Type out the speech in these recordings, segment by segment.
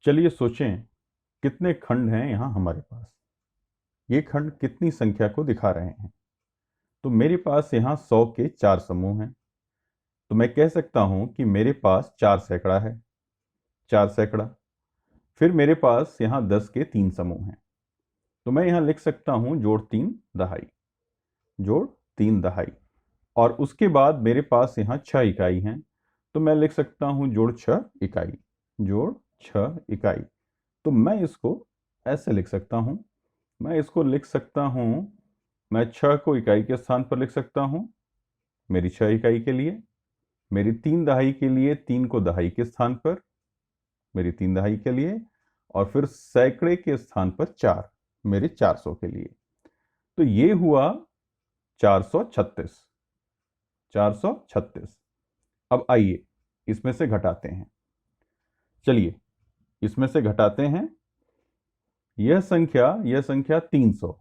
चलिए सोचें कितने खंड हैं यहाँ हमारे पास। ये खंड कितनी संख्या को दिखा रहे हैं। तो मेरे पास यहाँ 100 के 4 समूह हैं। तो मैं कह सकता हूँ कि मेरे पास 4 सैकड़ा है, 4 सैकड़ा। फिर मेरे पास यहाँ 10 के 3 समूह हैं। तो मैं यहाँ लिख सकता हूँ जोड़ 3 दहाई, जोड़ 3 दहाई। और उसके बाद मेरे पास यहाँ 6 इकाई हैं। तो मैं लिख सकता हूँ जोड़ 6 इकाई, जोड़ 6 इकाई। तो मैं इसको ऐसे लिख सकता हूँ, मैं इसको लिख सकता हूँ, मैं 6 को इकाई के स्थान पर लिख सकता हूँ मेरी 6 इकाई के लिए, मेरी 3 दहाई के लिए 3 को दहाई के स्थान पर मेरी 3 दहाई के लिए, और फिर सैकड़े के स्थान पर 4 मेरे 400 के लिए। तो ये हुआ 436, 436। अब आइए इसमें से घटाते हैं। चलिए इसमें से घटाते हैं। यह संख्या 300,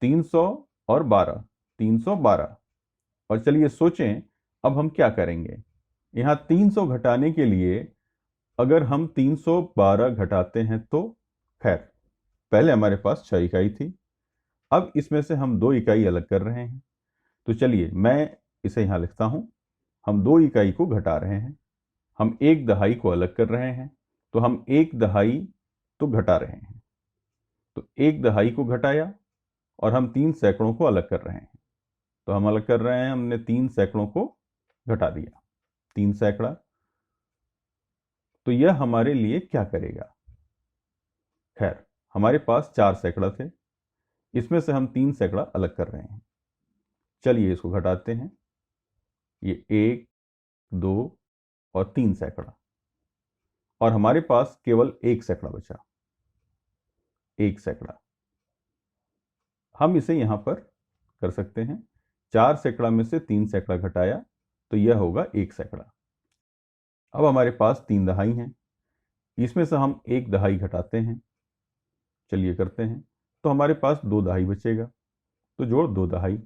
300 और 12, 312। और चलिए सोचें अब हम क्या करेंगे। यहाँ 300 घटाने के लिए अगर हम 312 घटाते हैं तो खैर पहले हमारे पास 6 इकाई थी, अब इसमें से हम 2 इकाई अलग कर रहे हैं। तो चलिए मैं इसे यहाँ लिखता हूँ, हम 2 इकाई को घटा रहे हैं, हम 1 दहाई को अलग कर रहे हैं। तो हम 1 दहाई तो घटा रहे हैं, तो 1 दहाई को घटाया और हम 3 सैकड़ों को अलग कर रहे हैं। तो हम अलग कर रहे हैं, हमने 3 सैकड़ों को घटा दिया, 3 सैकड़ा। तो यह हमारे लिए क्या करेगा। खैर हमारे पास 4 सैकड़ा थे, इसमें से हम 3 सैकड़ा अलग कर रहे हैं। चलिए इसको घटाते हैं, ये 1, 2 और 3 सैकड़ा, और हमारे पास केवल 1 सैकड़ा बचा, 1 सैकड़ा। हम इसे यहां पर कर सकते हैं, 4 सैकड़ा में से 3 सैकड़ा घटाया तो यह होगा 1 सैकड़ा। अब हमारे पास 3 दहाई हैं, इसमें से हम 1 दहाई घटाते हैं। चलिए करते हैं, तो हमारे पास 2 दहाई बचेगा, तो जोड़ 2 दहाई।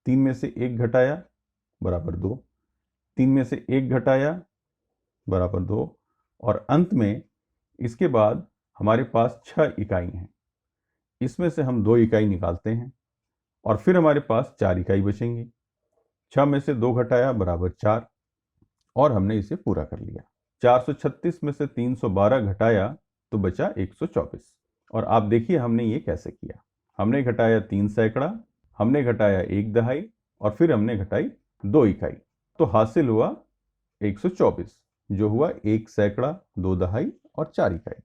3 में से 1 घटाया बराबर 2, 3 में से 1 घटाया बराबर 2, और अंत में इसके बाद हमारे पास 6 इकाई हैं, इसमें से हम 2 इकाई निकालते हैं और फिर हमारे पास 4 इकाई बचेंगी। 6 में से 2 घटाया बराबर 4, और हमने इसे पूरा कर लिया। 436 में से 312 घटाया तो बचा 124। और आप देखिए हमने ये कैसे किया। हमने घटाया 3 सैकड़ा, हमने घटाया 1 दहाई, और फिर हमने घटाई 2 इकाई। तो हासिल हुआ 124, जो हुआ 1 सैकड़ा, 2 दहाई और 4 इकाई।